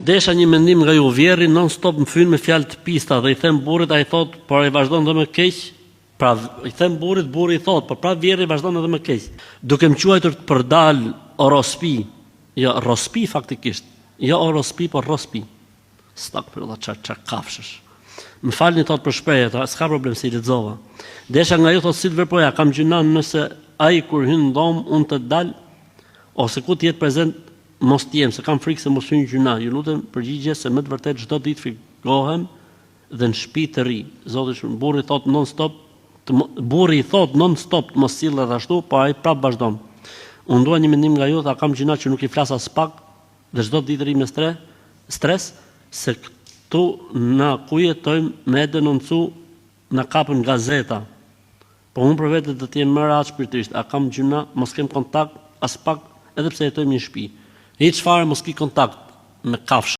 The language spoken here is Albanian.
Desha një mendim nga ju, vjerri non stop më fyn me fjalë të pista dhe i them burrit, ai thot, por ai vazhdon dhe më keq. Pra i them burrit, burri i thot, por pra vjerri vazhdon edhe më keq. Duke më quajtur të përdal orospi, jo rospi faktikisht, jo orospi, por rospi. Stak për Allah ç'a kafshësh. Më falni thot për shprehjet, s'ka problem se i lexova. Desha nga ju thot si të veproja, kam gjynan nëse ai kur hyn në dhomë unë të dal ose ku të jetë prezent mos t'jem, se kam frikë se mos hyjnë gjyna. Ju lutem përgjigje se më të vërtet çdo ditë frikohem dhe në shtëpi të ri. Zoti shumë, burri thot non stop, burri i thot non stop të mos sillet ashtu, po ai prap vazhdon. Unë dua një mendim nga ju, tha kam gjyna që nuk i flas as pak dhe çdo ditë ri me stres, se këtu na ku jetojmë me denoncu na kapën gazeta. Po unë për vete do të jem më rahat shpirtërisht. A kam gjyna, mos kem kontakt as pak, edhe pse jetojmë në një shtëpi. Hiç fare mos ki kontakt me kafshë.